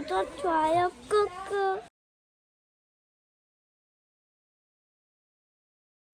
구독, 좋아요 꾹꾹.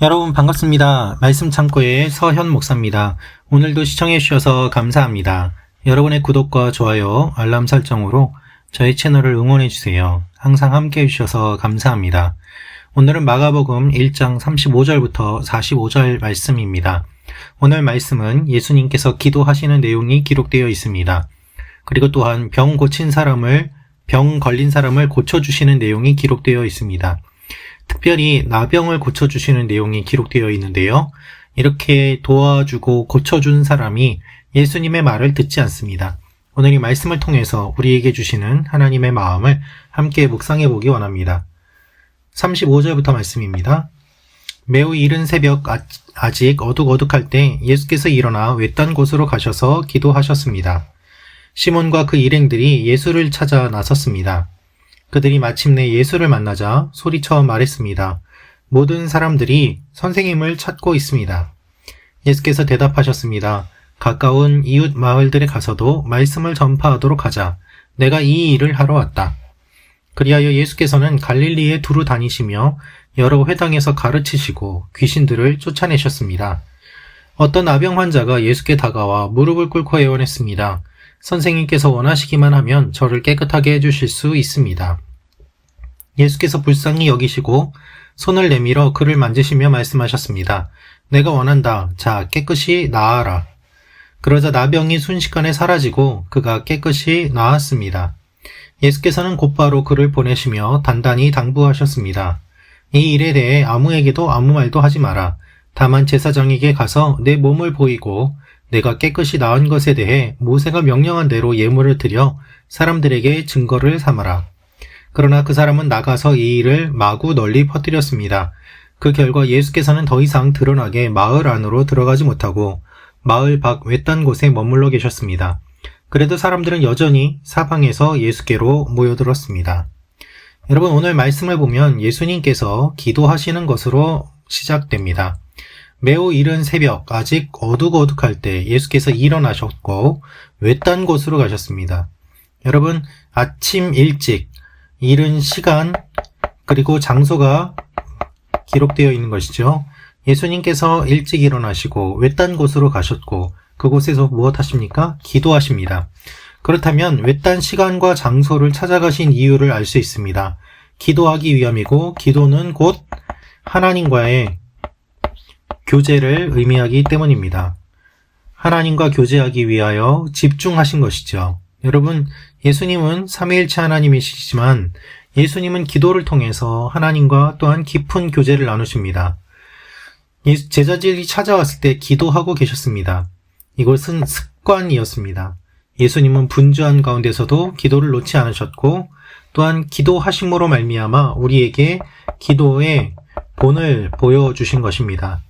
여러분 반갑습니다. 말씀 창고의 서현 목사입니다. 오늘도 시청해 주셔서 감사합니다. 여러분의 구독과 좋아요, 알람 설정으로 저희 채널을 응원해 주세요. 항상 함께 해주셔서 감사합니다. 오늘은 마가복음 1장 35절부터 45절 말씀입니다. 오늘 말씀은 예수님께서 기도하시는 내용이 기록되어 있습니다. 그리고 또한 병 걸린 사람을 고쳐주시는 내용이 기록되어 있습니다. 특별히 나병을 고쳐주시는 내용이 기록되어 있는데요. 이렇게 도와주고 고쳐준 사람이 예수님의 말을 듣지 않습니다. 오늘 이 말씀을 통해서 우리에게 주시는 하나님의 마음을 함께 묵상해 보기 원합니다. 35절부터 말씀입니다. 매우 이른 새벽 아직 어둑어둑할 때 예수께서 일어나 외딴 곳으로 가셔서 기도하셨습니다. 시몬과 그 일행들이 예수를 찾아 나섰습니다. 그들이 마침내 예수를 만나자 소리쳐 말했습니다. 모든 사람들이 선생님을 찾고 있습니다. 예수께서 대답하셨습니다. 가까운 이웃 마을들에 가서도 말씀을 전파하도록 하자. 내가 이 일을 하러 왔다. 그리하여 예수께서는 갈릴리에 두루 다니시며 여러 회당에서 가르치시고 귀신들을 쫓아내셨습니다. 어떤 나병 환자가 예수께 다가와 무릎을 꿇고 애원했습니다. 선생님께서 원하시기만 하면 저를 깨끗하게 해주실 수 있습니다. 예수께서 불쌍히 여기시고 손을 내밀어 그를 만지시며 말씀하셨습니다. 내가 원한다. 자, 깨끗이 나아라. 그러자 나병이 순식간에 사라지고 그가 깨끗이 나았습니다. 예수께서는 곧바로 그를 보내시며 단단히 당부하셨습니다. 이 일에 대해 아무에게도 아무 말도 하지 마라. 다만 제사장에게 가서 내 몸을 보이고 내가 깨끗이 나은 것에 대해 모세가 명령한 대로 예물을 드려 사람들에게 증거를 삼아라. 그러나 그 사람은 나가서 이 일을 마구 널리 퍼뜨렸습니다. 그 결과 예수께서는 더 이상 드러나게 마을 안으로 들어가지 못하고 마을 밖 외딴 곳에 머물러 계셨습니다. 그래도 사람들은 여전히 사방에서 예수께로 모여들었습니다. 여러분, 오늘 말씀을 보면 예수님께서 기도하시는 것으로 시작됩니다. 매우 이른 새벽, 아직 어둑어둑할 때 예수께서 일어나셨고 외딴 곳으로 가셨습니다. 여러분, 아침 일찍, 이른 시간, 그리고 장소가 기록되어 있는 것이죠. 예수님께서 일찍 일어나시고 외딴 곳으로 가셨고 그곳에서 무엇 하십니까? 기도하십니다. 그렇다면 외딴 시간과 장소를 찾아가신 이유를 알 수 있습니다. 기도하기 위함이고 기도는 곧 하나님과의 교제를 의미하기 때문입니다. 하나님과 교제하기 위하여 집중하신 것이죠. 여러분, 예수님은 삼위일체 하나님이시지만 예수님은 기도를 통해서 하나님과 또한 깊은 교제를 나누십니다. 제자들이 찾아왔을 때 기도하고 계셨습니다. 이것은 습관이었습니다. 예수님은 분주한 가운데서도 기도를 놓지 않으셨고 또한 기도하심으로 말미암아 우리에게 기도의 본을 보여주신 것입니다.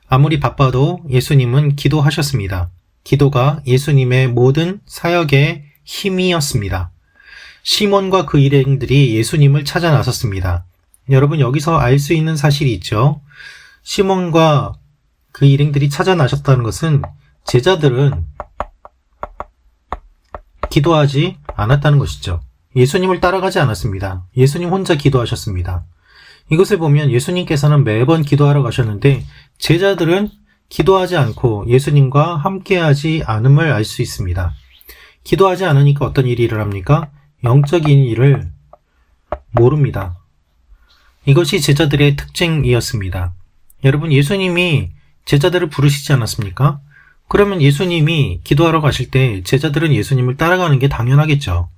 아무리 바빠도 예수님은 기도하셨습니다. 기도가 예수님의 모든 사역의 힘이었습니다. 시몬과 그 일행들이 예수님을 찾아 나섰습니다. 여러분, 여기서 알 수 있는 사실이 있죠. 시몬과 그 일행들이 찾아 나셨다는 것은 제자들은 기도하지 않았다는 것이죠. 예수님을 따라가지 않았습니다. 예수님 혼자 기도하셨습니다. 이것을 보면 예수님께서는 매번 기도하러 가셨는데 제자들은 기도하지 않고 예수님과 함께하지 않음을 알 수 있습니다. 기도하지 않으니까 어떤 일이 일어납니까? 영적인 일을 모릅니다. 이것이 제자들의 특징이었습니다. 여러분, 예수님이 제자들을 부르시지 않았습니까? 그러면 예수님이 기도하러 가실 때 제자들은 예수님을 따라가는 게 당연하겠죠.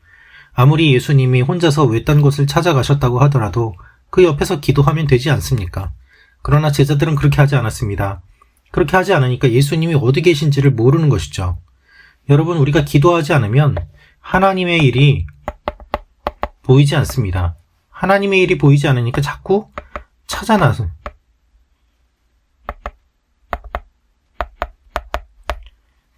아무리 예수님이 혼자서 외딴 곳을 찾아가셨다고 하더라도 그 옆에서 기도하면 되지 않습니까? 그러나 제자들은 그렇게 하지 않았습니다. 그렇게 하지 않으니까 예수님이 어디 계신지를 모르는 것이죠. 여러분, 우리가 기도하지 않으면 하나님의 일이 보이지 않습니다. 하나님의 일이 보이지 않으니까 자꾸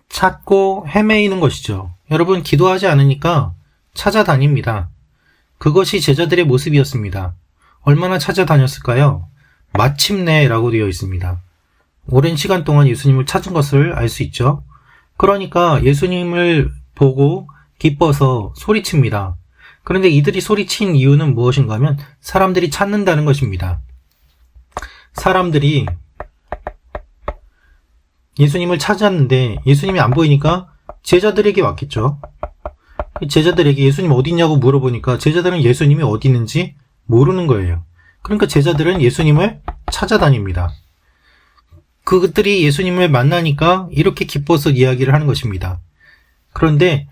찾고 헤매이는 것이죠. 여러분, 기도하지 않으니까 찾아다닙니다. 그것이 제자들의 모습이었습니다. 얼마나 찾아다녔을까요? 마침내라고 되어 있습니다. 오랜 시간 동안 예수님을 찾은 것을 알 수 있죠. 그러니까 예수님을 보고 기뻐서 소리칩니다. 그런데 이들이 소리친 이유는 무엇인가 하면 사람들이 찾는다는 것입니다. 사람들이 예수님을 찾았는데 예수님이 안 보이니까 제자들에게 왔겠죠. 제자들에게 예수님 어디 있냐고 물어보니까 제자들은 예수님이 어디 있는지 모르는 거예요. 그러니까 제자들은 예수님을 찾아다닙니다. 그들이 예수님을 만나니까 이렇게 기뻐서 이야기를 하는 것입니다. 그런데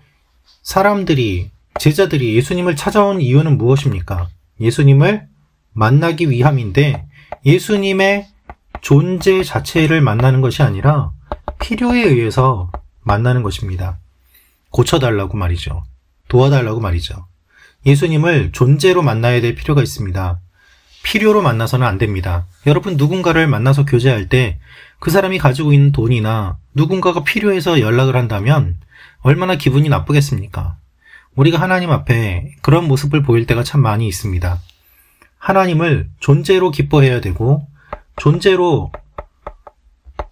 제자들이 예수님을 찾아온 이유는 무엇입니까? 예수님을 만나기 위함인데 예수님의 존재 자체를 만나는 것이 아니라 필요에 의해서 만나는 것입니다. 고쳐달라고 말이죠. 도와달라고 말이죠. 예수님을 존재로 만나야 될 필요가 있습니다. 필요로 만나서는 안 됩니다. 여러분 누군가를 만나서 교제할 때 그 사람이 가지고 있는 돈이나 누군가가 필요해서 연락을 한다면 얼마나 기분이 나쁘겠습니까? 우리가 하나님 앞에 그런 모습을 보일 때가 참 많이 있습니다. 하나님을 존재로 기뻐해야 되고 존재로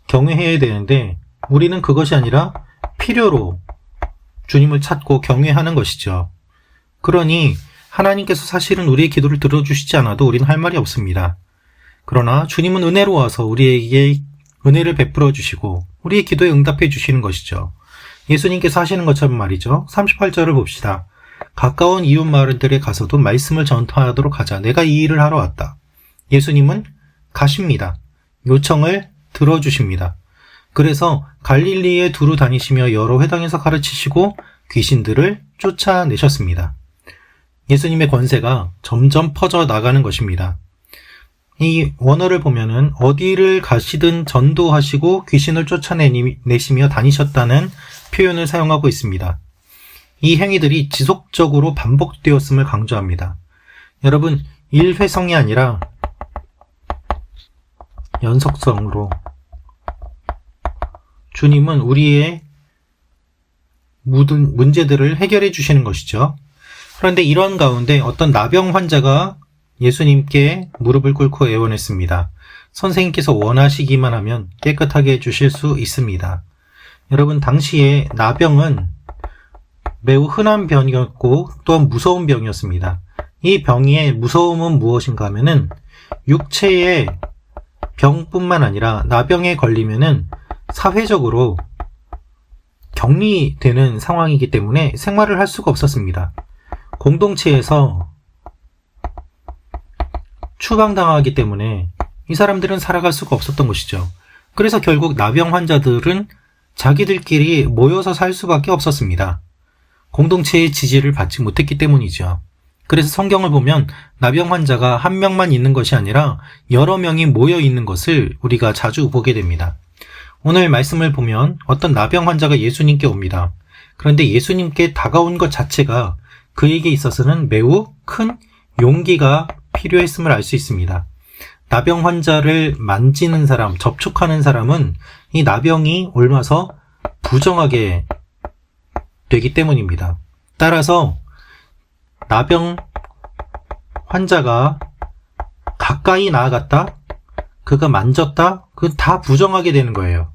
경외해야 되는데 우리는 그것이 아니라 필요로 주님을 찾고 경외하는 것이죠. 그러니 하나님께서 사실은 우리의 기도를 들어주시지 않아도 우리는 할 말이 없습니다. 그러나 주님은 은혜로워서 우리에게 은혜를 베풀어 주시고 우리의 기도에 응답해 주시는 것이죠. 예수님께서 하시는 것처럼 말이죠. 38절을 봅시다. 가까운 이웃 마을들에 가서도 말씀을 전파하도록 하자. 내가 이 일을 하러 왔다. 예수님은 가십니다. 요청을 들어주십니다. 그래서 갈릴리에 두루 다니시며 여러 회당에서 가르치시고 귀신들을 쫓아내셨습니다. 예수님의 권세가 점점 퍼져 나가는 것입니다. 이 원어를 보면은 어디를 가시든 전도하시고 귀신을 쫓아내시며 다니셨다는 표현을 사용하고 있습니다. 이 행위들이 지속적으로 반복되었음을 강조합니다. 여러분, 일회성이 아니라 연속성으로 주님은 우리의 모든 문제들을 해결해 주시는 것이죠. 그런데 이런 가운데 어떤 나병 환자가 예수님께 무릎을 꿇고 애원했습니다. 선생님께서 원하시기만 하면 깨끗하게 해주실 수 있습니다. 여러분, 당시에 나병은 매우 흔한 병이었고 또한 무서운 병이었습니다. 이 병의 무서움은 무엇인가 하면은 육체의 병뿐만 아니라 나병에 걸리면은 사회적으로 격리되는 상황이기 때문에 생활을 할 수가 없었습니다. 공동체에서 추방당하기 때문에 이 사람들은 살아갈 수가 없었던 것이죠. 그래서 결국 나병 환자들은 자기들끼리 모여서 살 수밖에 없었습니다. 공동체의 지지를 받지 못했기 때문이죠. 그래서 성경을 보면 나병 환자가 한 명만 있는 것이 아니라 여러 명이 모여 있는 것을 우리가 자주 보게 됩니다. 오늘 말씀을 보면 어떤 나병 환자가 예수님께 옵니다. 그런데 예수님께 다가온 것 자체가 그에게 있어서는 매우 큰 용기가 필요했음을 알 수 있습니다. 나병 환자를 만지는 사람, 접촉하는 사람은 이 나병이 옮아서 부정하게 되기 때문입니다. 따라서 나병 환자가 가까이 나아갔다, 그가 만졌다, 그 다 부정하게 되는 거예요.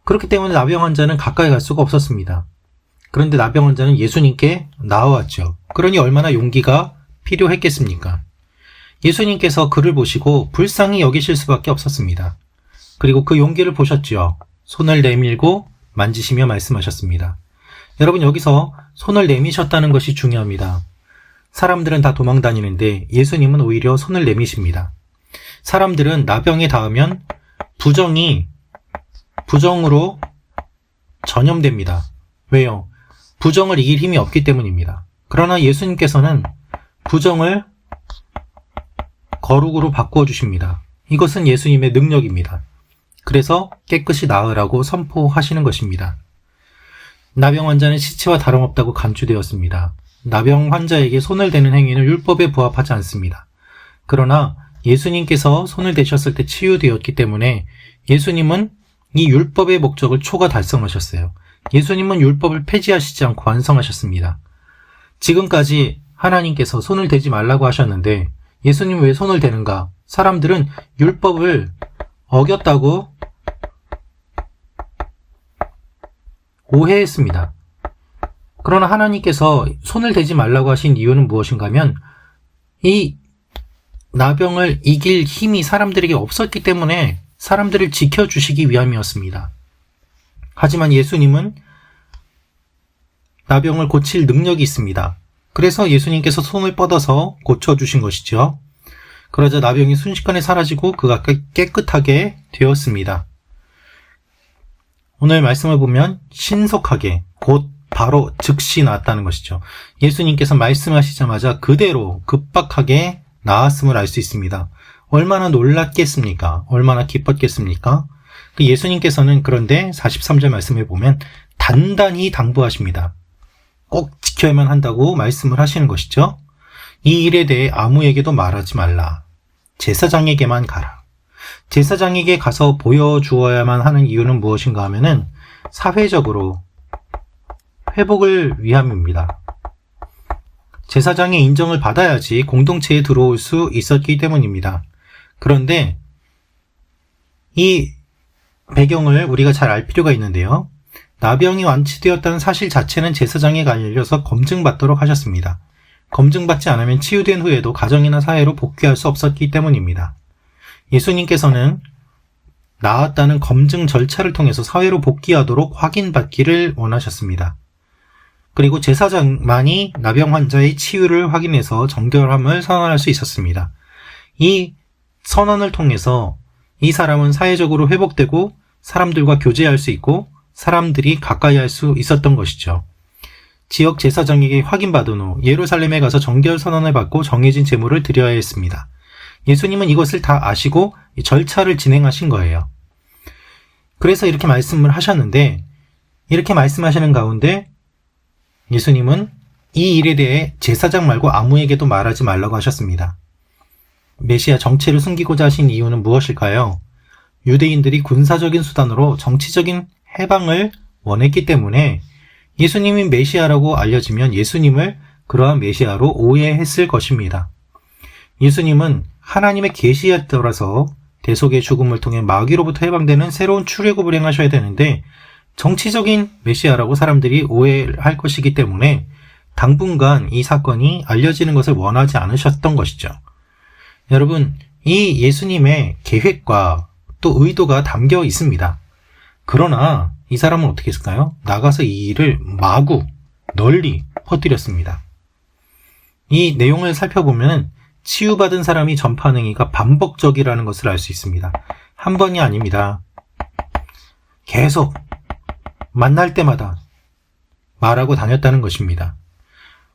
그렇기 때문에 나병 환자는 가까이 갈 수가 없었습니다. 그런데 나병 환자는 예수님께 나와왔죠. 그러니 얼마나 용기가 필요했겠습니까? 예수님께서 그를 보시고 불쌍히 여기실 수밖에 없었습니다. 그리고 그 용기를 보셨지요. 손을 내밀고 만지시며 말씀하셨습니다. 여러분, 여기서 손을 내미셨다는 것이 중요합니다. 사람들은 다 도망 다니는데 예수님은 오히려 손을 내미십니다. 사람들은 나병에 닿으면 부정으로 전염됩니다. 왜요? 부정을 이길 힘이 없기 때문입니다. 그러나 예수님께서는 부정을 거룩으로 바꾸어 주십니다. 이것은 예수님의 능력입니다. 그래서 깨끗이 나으라고 선포하시는 것입니다. 나병 환자는 시체와 다름없다고 간주되었습니다. 나병 환자에게 손을 대는 행위는 율법에 부합하지 않습니다. 그러나 예수님께서 손을 대셨을 때 치유되었기 때문에 예수님은 이 율법의 목적을 초과 달성하셨어요. 예수님은 율법을 폐지하시지 않고 완성하셨습니다. 지금까지 하나님께서 손을 대지 말라고 하셨는데 예수님 왜 손을 대는가? 사람들은 율법을 어겼다고 오해했습니다. 그러나 하나님께서 손을 대지 말라고 하신 이유는 무엇인가 하면 이 나병을 이길 힘이 사람들에게 없었기 때문에 사람들을 지켜주시기 위함이었습니다. 하지만 예수님은 나병을 고칠 능력이 있습니다. 그래서 예수님께서 손을 뻗어서 고쳐주신 것이죠. 그러자 나병이 순식간에 사라지고 그가 깨끗하게 되었습니다. 오늘 말씀을 보면 신속하게 곧 바로 즉시 나았다는 것이죠. 예수님께서 말씀하시자마자 그대로 급박하게 나았음을 알 수 있습니다. 얼마나 놀랐겠습니까? 얼마나 기뻤겠습니까? 예수님께서는 그런데 43절 말씀을 보면 단단히 당부하십니다. 꼭 지켜야만 한다고 말씀을 하시는 것이죠. 이 일에 대해 아무에게도 말하지 말라. 제사장에게만 가라. 제사장에게 가서 보여주어야만 하는 이유는 무엇인가 하면은 사회적으로 회복을 위함입니다. 제사장의 인정을 받아야지 공동체에 들어올 수 있었기 때문입니다. 그런데 이 배경을 우리가 잘 알 필요가 있는데요. 나병이 완치되었다는 사실 자체는 제사장에게 알려서 검증받도록 하셨습니다. 검증받지 않으면 치유된 후에도 가정이나 사회로 복귀할 수 없었기 때문입니다. 예수님께서는 나았다는 검증 절차를 통해서 사회로 복귀하도록 확인받기를 원하셨습니다. 그리고 제사장만이 나병 환자의 치유를 확인해서 정결함을 선언할 수 있었습니다. 이 선언을 통해서 이 사람은 사회적으로 회복되고 사람들과 교제할 수 있고 사람들이 가까이 할 수 있었던 것이죠. 지역 제사장에게 확인받은 후 예루살렘에 가서 정결 선언을 받고 정해진 제물을 드려야 했습니다. 예수님은 이것을 다 아시고 이 절차를 진행하신 거예요. 그래서 이렇게 말씀을 하셨는데 이렇게 말씀하시는 가운데 예수님은 이 일에 대해 제사장 말고 아무에게도 말하지 말라고 하셨습니다. 메시아 정체를 숨기고자 하신 이유는 무엇일까요? 유대인들이 군사적인 수단으로 정치적인 해방을 원했기 때문에 예수님이 메시아라고 알려지면 예수님을 그러한 메시아로 오해했을 것입니다. 예수님은 하나님의 계시에 따라서 대속의 죽음을 통해 마귀로부터 해방되는 새로운 출애굽을 행하셔야 되는데 정치적인 메시아라고 사람들이 오해할 것이기 때문에 당분간 이 사건이 알려지는 것을 원하지 않으셨던 것이죠. 여러분, 이 예수님의 계획과 또 의도가 담겨 있습니다. 그러나 이 사람은 어떻게 했을까요? 나가서 이 일을 마구 널리 퍼뜨렸습니다. 이 내용을 살펴보면 치유받은 사람이 전파하는 행위가 반복적이라는 것을 알 수 있습니다. 한 번이 아닙니다. 계속 만날 때마다 말하고 다녔다는 것입니다.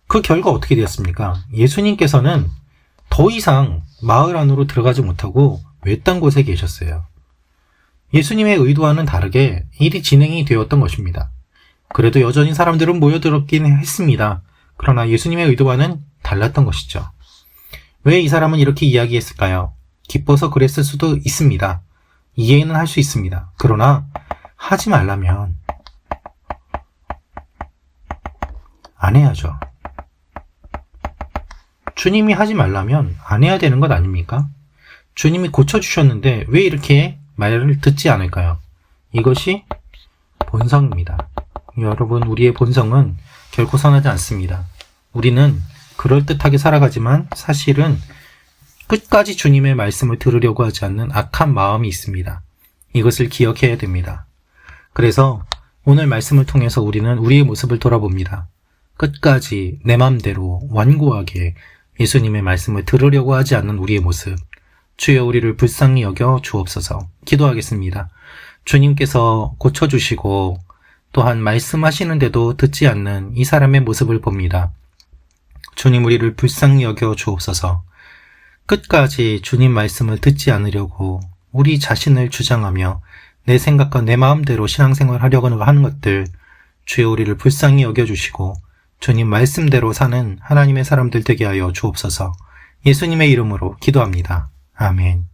그 결과 어떻게 되었습니까? 예수님께서는 더 이상 마을 안으로 들어가지 못하고 외딴 곳에 계셨어요. 예수님의 의도와는 다르게 일이 진행이 되었던 것입니다. 그래도 여전히 사람들은 모여들었긴 했습니다. 그러나 예수님의 의도와는 달랐던 것이죠. 왜 이 사람은 이렇게 이야기했을까요? 기뻐서 그랬을 수도 있습니다. 이해는 할 수 있습니다. 그러나 하지 말라면 안 해야죠. 주님이 하지 말라면 안 해야 되는 것 아닙니까? 주님이 고쳐주셨는데 왜 이렇게 말을 듣지 않을까요? 이것이 본성입니다. 여러분, 우리의 본성은 결코 선하지 않습니다. 우리는 그럴듯하게 살아가지만 사실은 끝까지 주님의 말씀을 들으려고 하지 않는 악한 마음이 있습니다. 이것을 기억해야 됩니다. 그래서 오늘 말씀을 통해서 우리는 우리의 모습을 돌아봅니다. 끝까지 내 맘대로 완고하게 예수님의 말씀을 들으려고 하지 않는 우리의 모습, 주여 우리를 불쌍히 여겨 주옵소서. 기도하겠습니다. 주님께서 고쳐주시고 또한 말씀하시는데도 듣지 않는 이 사람의 모습을 봅니다. 주님, 우리를 불쌍히 여겨 주옵소서. 끝까지 주님 말씀을 듣지 않으려고 우리 자신을 주장하며 내 생각과 내 마음대로 신앙생활을 하려고 하는 것들, 주여 우리를 불쌍히 여겨주시고 주님 말씀대로 사는 하나님의 사람들 되게 하여 주옵소서. 예수님의 이름으로 기도합니다. 아멘.